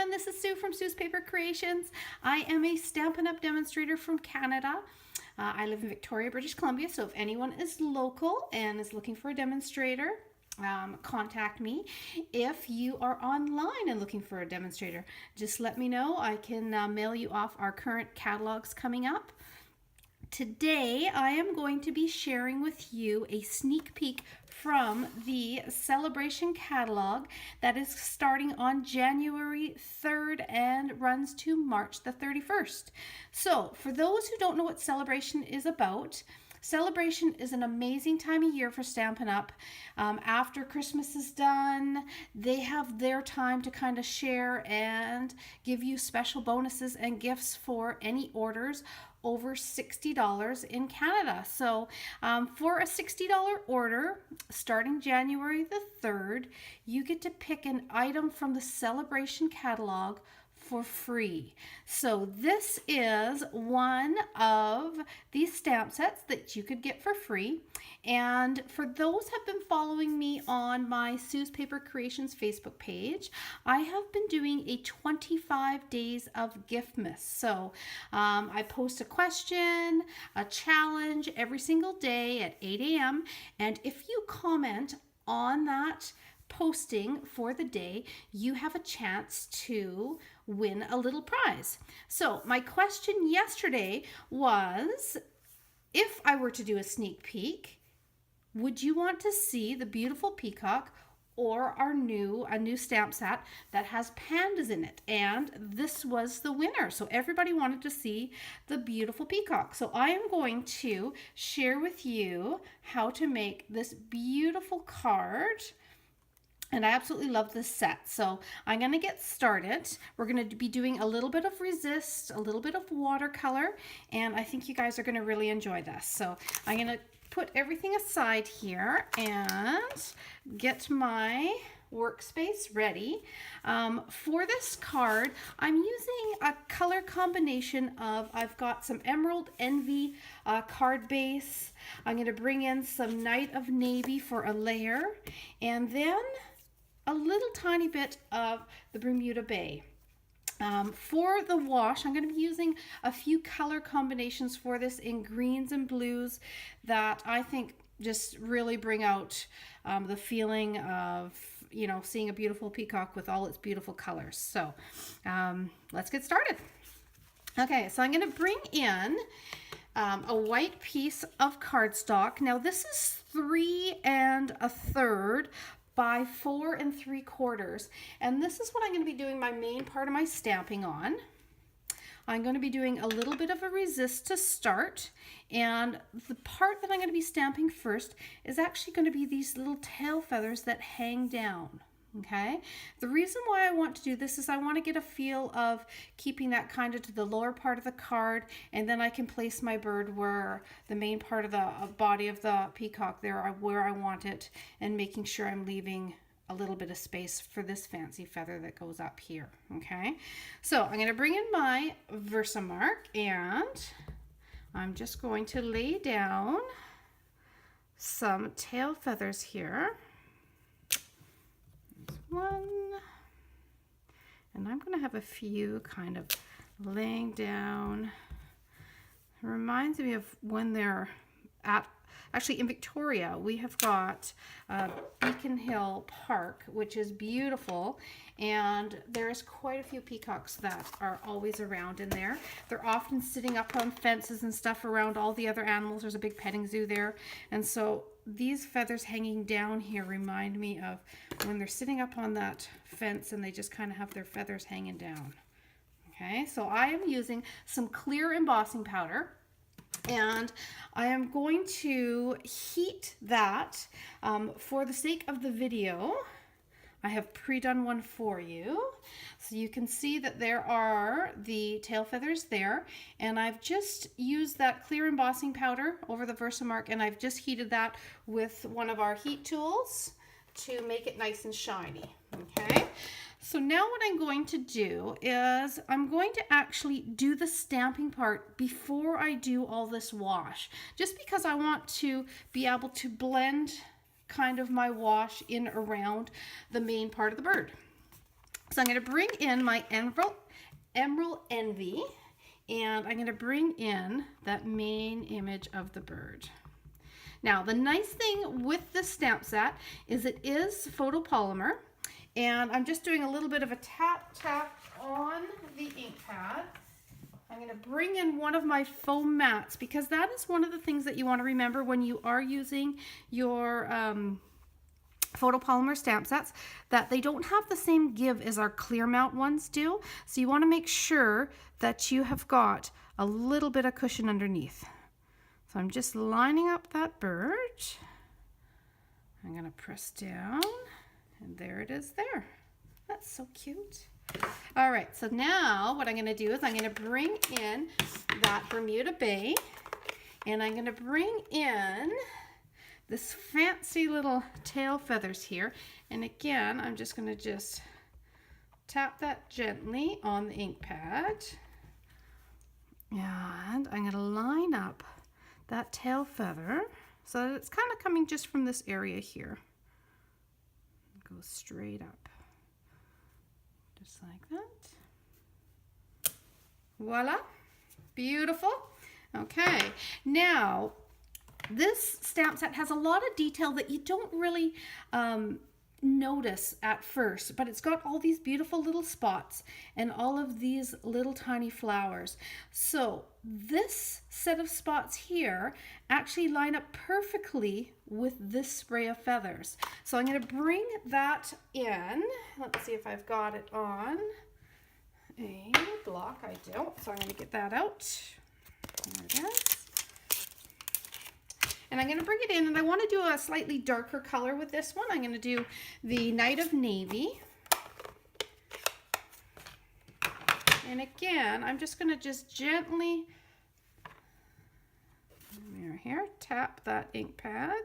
everyone, this is Sue from Sue's Paper Creations. I am a Stampin' Up! Demonstrator from Canada. I live in Victoria, British Columbia, so if anyone is local and is looking for a demonstrator, contact me. If you are online and looking for a demonstrator, just let me know. I can mail you off our current catalogs coming up. Today I am going to be sharing with you a sneak peek from the Sale-a-bration catalog that is starting on January 3rd and runs to March the 31st. So for those who don't know what Sale-a-bration is about, Sale-a-bration is an amazing time of year for Stampin' Up! After Christmas is done, they have their time to kind of share and give you special bonuses and gifts for any orders over $60 in Canada. So for a $60 order, starting January the 3rd, you get to pick an item from the Sale-a-bration catalog for free. So this is one of these stamp sets that you could get for free. And for those who have been following me on my Sue's Paper Creations Facebook page, I have been doing a 25 days of Giftmas. So I post a question, a challenge every single day at 8 a.m. And if you comment on that posting for the day, you have a chance to win a little prize. So my question yesterday was, if I were to do a sneak peek, would you want to see the beautiful Peacock or a new stamp set that has pandas in it? And this was the winner. So everybody wanted to see the beautiful Peacock. So I am going to share with you how to make this beautiful card. And I absolutely love this set. So I'm going to get started. We're going to be doing a little bit of resist, a little bit of watercolor, and I think you guys are going to really enjoy this. So I'm going to put everything aside here and get my workspace ready. For this card, I'm using a color combination of, I've got some Emerald Envy card base. I'm going to bring in some Night of Navy for a layer, and then a little tiny bit of the Bermuda Bay. For the wash, I'm going to be using a few color combinations for this in greens and blues that I think just really bring out the feeling of, you know, seeing a beautiful peacock with all its beautiful colors. So let's get started. Okay, so I'm going to bring in a white piece of cardstock. Now this is 3 1/3 by 4 3/4, and this is what I'm going to be doing my main part of my stamping on. I'm going to be doing a little bit of a resist to start, and the part that I'm going to be stamping first is actually going to be these little tail feathers that hang down. Okay, the reason why I want to do this is I want to get a feel of keeping that kind of to the lower part of the card, and then I can place my bird where the main part of the body of the peacock there, where I want it, and making sure I'm leaving a little bit of space for this fancy feather that goes up here. Okay, so I'm going to bring in my Versamark, and I'm just going to lay down some tail feathers here. One, and I'm going to have a few kind of laying down. It reminds me of when they're at, actually in Victoria, we have got Beacon Hill Park, which is beautiful, and there's quite a few peacocks that are always around in there. They're often sitting up on fences and stuff around all the other animals. There's a big petting zoo there, and so these feathers hanging down here remind me of when they're sitting up on that fence and they just kind of have their feathers hanging down. Okay, so I am using some clear embossing powder, and I am going to heat that for the sake of the video. I have pre-done one for you, so you can see that there are the tail feathers there, and I've just used that clear embossing powder over the Versamark, and I've just heated that with one of our heat tools to make it nice and shiny. Okay, so now what I'm going to do is I'm going to actually do the stamping part before I do all this wash, just because I want to be able to blend kind of my wash in around the main part of the bird. So I'm going to bring in my Emerald Envy, and I'm going to bring in that main image of the bird. Now, the nice thing with this stamp set is it is photopolymer, and I'm just doing a little bit of a tap on the ink pad. I'm going to bring in one of my foam mats, because that is one of the things that you want to remember when you are using your photopolymer stamp sets, that they don't have the same give as our clear mount ones do. So you want to make sure that you have got a little bit of cushion underneath. So I'm just lining up that bird. I'm going to press down, and there it is there. That's so cute. All right, so now what I'm going to do is I'm going to bring in that Bermuda Bay, and I'm going to bring in this fancy little tail feathers here. And again, I'm just going to tap that gently on the ink pad. And I'm going to line up that tail feather so that it's kind of coming just from this area here. Go straight up. Just like that. Voila. Beautiful. Okay. Now, this stamp set has a lot of detail that you don't really notice at first, but it's got all these beautiful little spots and all of these little tiny flowers. So this set of spots here actually line up perfectly with this spray of feathers. So I'm going to bring that in. Let's see if I've got it on a block. I don't, so I'm going to get that out. There it is. And I'm going to bring it in, and I want to do a slightly darker color with this one. I'm going to do the Night of Navy. And again, I'm just going to gently, here, tap that ink pad.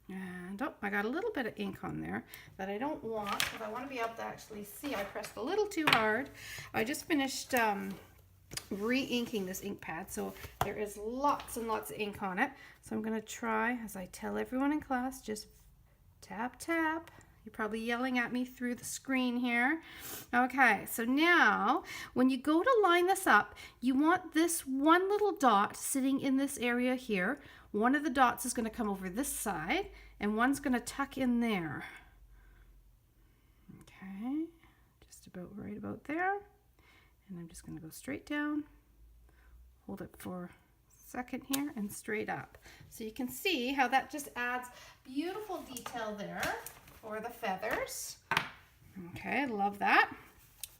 And oh, I got a little bit of ink on there that I don't want, because I want to be able to actually see. I pressed a little too hard. I just finished re-inking this ink pad, so there is lots and lots of ink on it. So I'm going to try, as I tell everyone in class, just tap, tap. You're probably yelling at me through the screen here. Okay, so now when you go to line this up, you want this one little dot sitting in this area here. One of the dots is going to come over this side, and one's going to tuck in there. Okay, just about right about there. And I'm just going to go straight down, hold it for a second here, and straight up. So you can see how that just adds beautiful detail there for the feathers. Okay, I love that.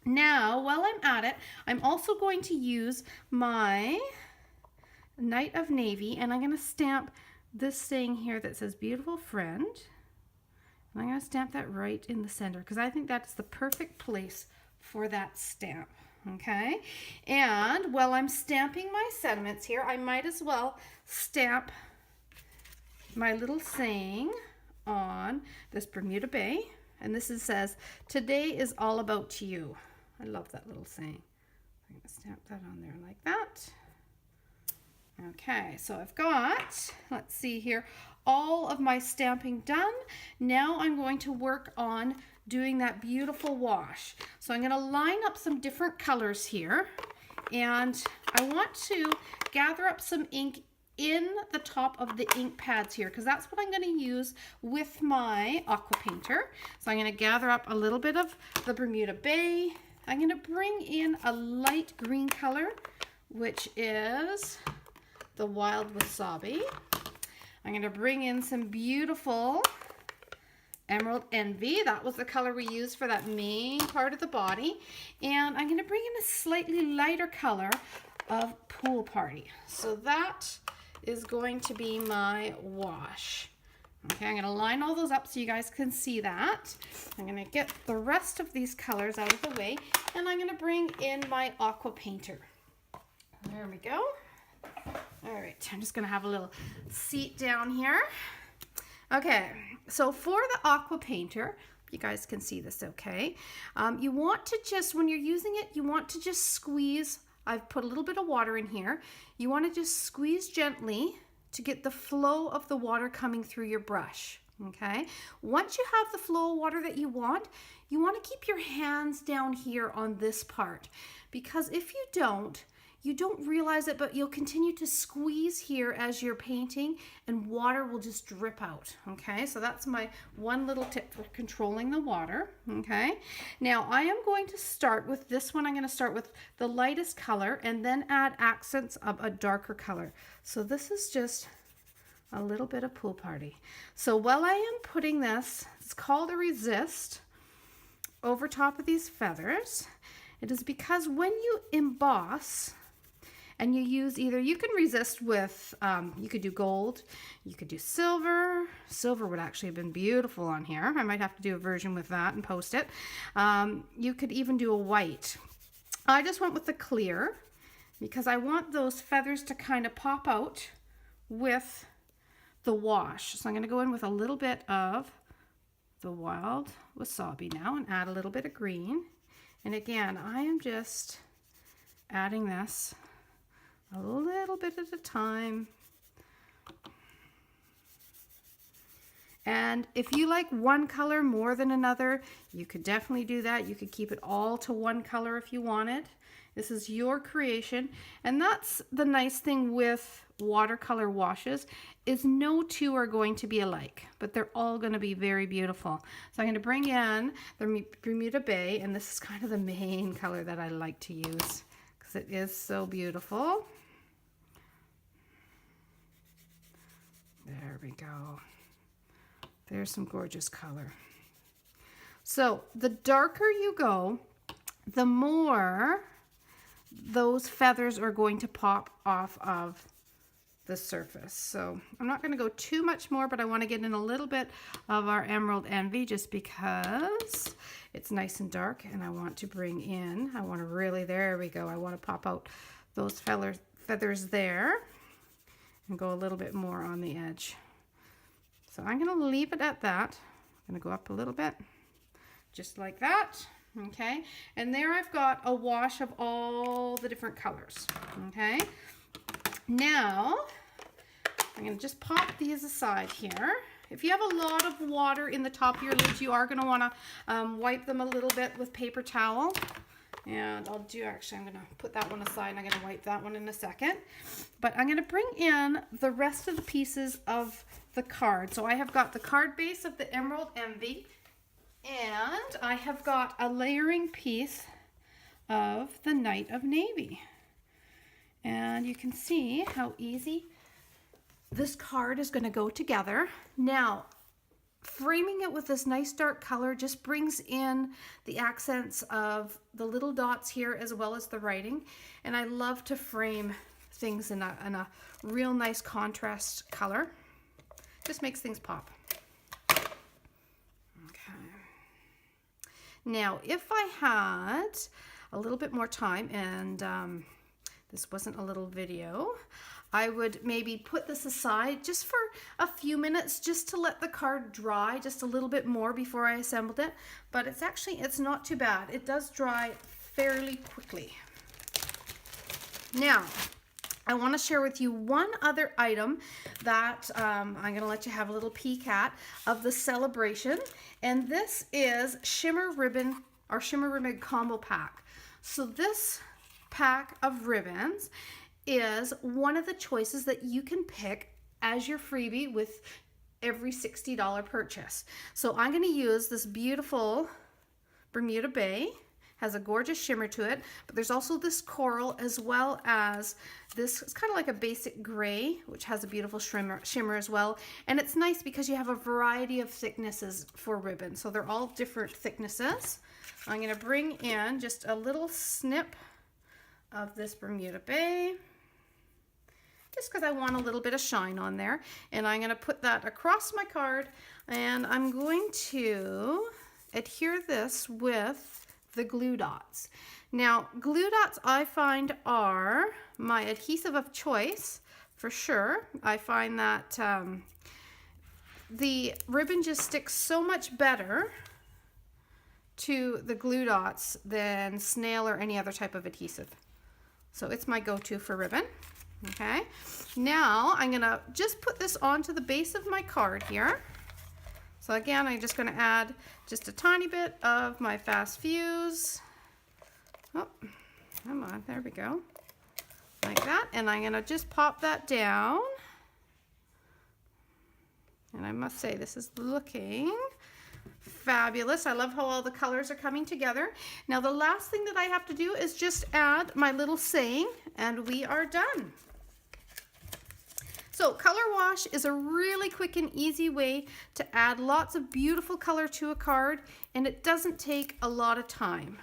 Now, while I'm at it, I'm also going to use my Night of Navy, and I'm going to stamp this saying here that says Beautiful Friend. And I'm going to stamp that right in the center, because I think that's the perfect place for that stamp. Okay, and while I'm stamping my sentiments here, I might as well stamp my little saying on this Bermuda Bay, and this says, "Today is all about you." I love that little saying. I'm going to stamp that on there like that. Okay, so I've got, let's see here, all of my stamping done. Now I'm going to work on doing that beautiful wash. So I'm going to line up some different colors here, and I want to gather up some ink in the top of the ink pads here, because that's what I'm going to use with my aqua painter. So I'm going to gather up a little bit of the Bermuda Bay. I'm going to bring in a light green color, which is the Wild Wasabi. I'm going to bring in some beautiful Emerald Envy. That was the color we used for that main part of the body. And I'm going to bring in a slightly lighter color of Pool Party. So that is going to be my wash. Okay, I'm going to line all those up so you guys can see that. I'm going to get the rest of these colors out of the way, and I'm going to bring in my aqua painter. There we go. All right, I'm just going to have a little seat down here. Okay, so for the aqua painter, you guys can see this okay. You want to just, when you're using it, you want to just squeeze. I've put a little bit of water in here. You want to just squeeze gently to get the flow of the water coming through your brush. Okay, once you have the flow of water that you want to keep your hands down here on this part, because if you don't realize it, but you'll continue to squeeze here as you're painting and water will just drip out. Okay, so that's my one little tip for controlling the water. Okay, now I am going to start with this one. I'm going to start with the lightest color and then add accents of a darker color. So this is just a little bit of Pool Party. So while I am putting this, it's called a resist, over top of these feathers, it is because when you emboss and you use either, you can resist with, you could do gold, you could do silver. Silver would actually have been beautiful on here. I might have to do a version with that and post it. You could even do a white. I just went with the clear because I want those feathers to kind of pop out with the wash. So I'm going to go in with a little bit of the wild wasabi now and add a little bit of green. And again, I am just adding this a little bit at a time. And if you like one color more than another, you could definitely do that. You could keep it all to one color if you wanted. This is your creation. And that's the nice thing with watercolor washes, is no two are going to be alike, but they're all going to be very beautiful. So I'm going to bring in the Bermuda Bay, and this is kind of the main color that I like to use because it is so beautiful. There we go. There's some gorgeous color. So the darker you go, the more those feathers are going to pop off of the surface. So I'm not going to go too much more, but I want to get in a little bit of our Emerald Envy just because it's nice and dark, and I want to bring in, I want to really, there we go, I want to pop out those feathers there and go a little bit more on the edge. So I'm going to leave it at that. I'm going to go up a little bit, just like that. Okay, and there I've got a wash of all the different colors. Okay, now I'm going to just pop these aside here. If you have a lot of water in the top of your lids, you are going to want to wipe them a little bit with paper towel. And I'm going to put that one aside, and I'm going to wipe that one in a second. But I'm going to bring in the rest of the pieces of the card. So I have got the card base of the Emerald Envy, and I have got a layering piece of the Night of Navy. And you can see how easy this card is going to go together. Now, framing it with this nice dark color just brings in the accents of the little dots here as well as the writing. And I love to frame things in a real nice contrast color. Just makes things pop. Okay. Now, if I had a little bit more time and this wasn't a little video, I would maybe put this aside just for a few minutes just to let the card dry just a little bit more before I assembled it. But it's not too bad. It does dry fairly quickly. Now, I want to share with you one other item that I'm going to let you have a little peek at of the Sale-a-bration. And this is Shimmer Ribbon, our Shimmer Ribbon Combo Pack. So this pack of ribbons is one of the choices that you can pick as your freebie with every $60 purchase. So I'm going to use this beautiful Bermuda Bay. Has a gorgeous shimmer to it, but there's also this coral as well as this, it's kind of like a basic gray, which has a beautiful shimmer as well. And it's nice because you have a variety of thicknesses for ribbon. So they're all different thicknesses. I'm going to bring in just a little snip of this Bermuda Bay, just because I want a little bit of shine on there. And I'm going to put that across my card, and I'm going to adhere this with the glue dots. Now, glue dots I find are my adhesive of choice for sure. I find that the ribbon just sticks so much better to the glue dots than snail or any other type of adhesive. So it's my go-to for ribbon. Okay, now I'm gonna just put this onto the base of my card here, So again, I'm just going to add just a tiny bit of my fast fuse. Oh, come on, there we go. Like that, and I'm going to just pop that down. And I must say, this is looking fabulous. I love how all the colors are coming together. Now the last thing that I have to do is just add my little saying, and we are done. So color wash is a really quick and easy way to add lots of beautiful color to a card, and it doesn't take a lot of time.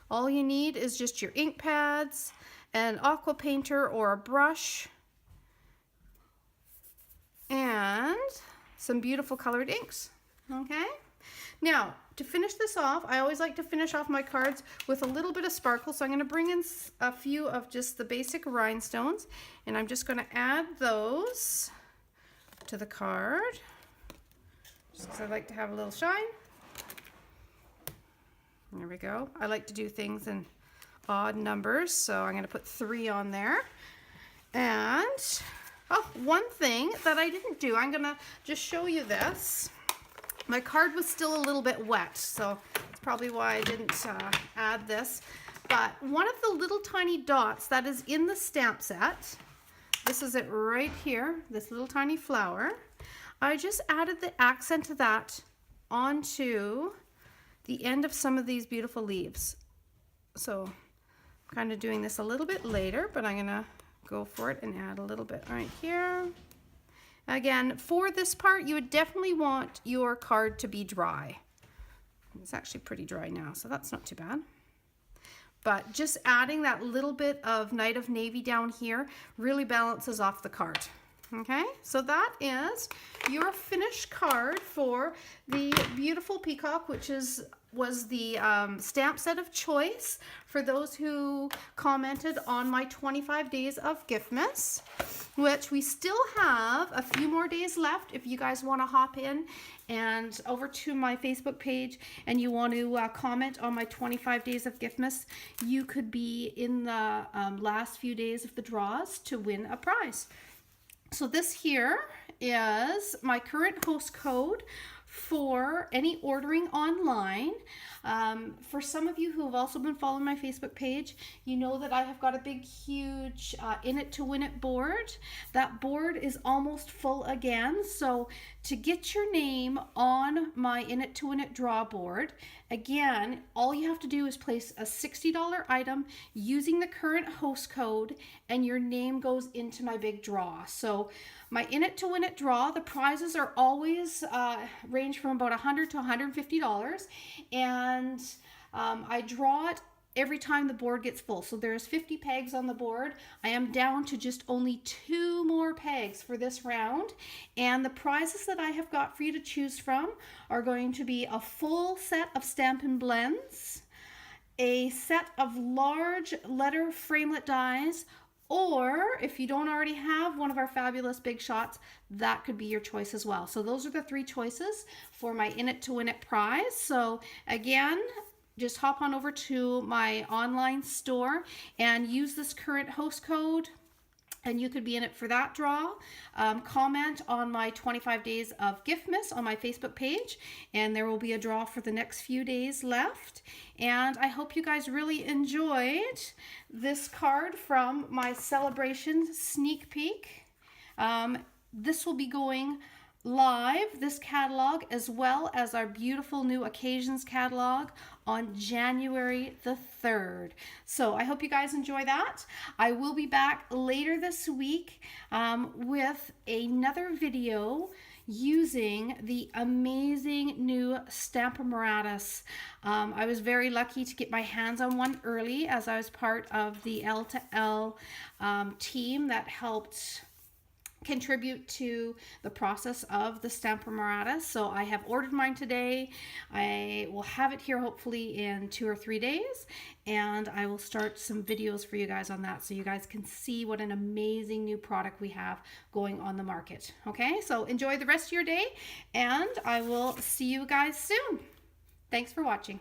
All you need is just your ink pads, an aqua painter or a brush, and some beautiful colored inks. Okay? Now, to finish this off, I always like to finish off my cards with a little bit of sparkle, so I'm going to bring in a few of just the basic rhinestones, and I'm just going to add those to the card, just because I like to have a little shine. There we go. I like to do things in odd numbers, so I'm going to put 3 on there. And, oh, one thing that I didn't do, I'm going to just show you this. My card was still a little bit wet, so that's probably why I didn't add this. But one of the little tiny dots that is in the stamp set, this is it right here, this little tiny flower, I just added the accent of that onto the end of some of these beautiful leaves. So I'm kind of doing this a little bit later, but I'm going to go for it and add a little bit right here. Again, for this part, you would definitely want your card to be dry. It's actually pretty dry now, so that's not too bad. But just adding that little bit of Night of Navy down here really balances off the card. Okay, so that is your finished card for the beautiful Peacock, which was the stamp set of choice for those who commented on my 25 days of Giftmas, which we still have a few more days left. If you guys want to hop in and over to my Facebook page and you want to comment on my 25 days of Giftmas, you could be in the last few days of the draws to win a prize. So this here is my current host code for any ordering online. For some of you who have also been following my Facebook page, you know that I have got a big, huge In It to Win It board. That board is almost full again. So to get your name on my In It to Win It draw board, again, all you have to do is place a $60 item using the current host code, and your name goes into my big draw. So my In It to Win It draw, the prizes are always range from about $100 to $150, and I draw it every time the board gets full. So there's 50 pegs on the board. I am down to just only 2 more pegs for this round, and the prizes that I have got for you to choose from are going to be a full set of Stampin' Blends, a set of large letter framelit dies, or if you don't already have one of our fabulous big shots, that could be your choice as well. So those are the 3 choices for my In It to Win It prize. So again, just hop on over to my online store and use this current host code, and you could be in it for that draw. Comment on my 25 days of Giftmas on my Facebook page, and there will be a draw for the next few days left. And I hope you guys really enjoyed this card from my Sale-a-bration sneak peek. This will be going live, this catalog, as well as our beautiful new occasions catalog, on January the 3rd. So I hope you guys enjoy that. I will be back later this week with another video using the amazing new Stamp-a-Moratus. I was very lucky to get my hands on one early, as I was part of the L to L team that helped contribute to the process of the Stamp-a-Moratus. So I have ordered mine today. I will have it here hopefully in 2 or 3 days, and I will start some videos for you guys on that so you guys can see what an amazing new product we have going on the market. Okay, so enjoy the rest of your day, and I will see you guys soon. Thanks for watching.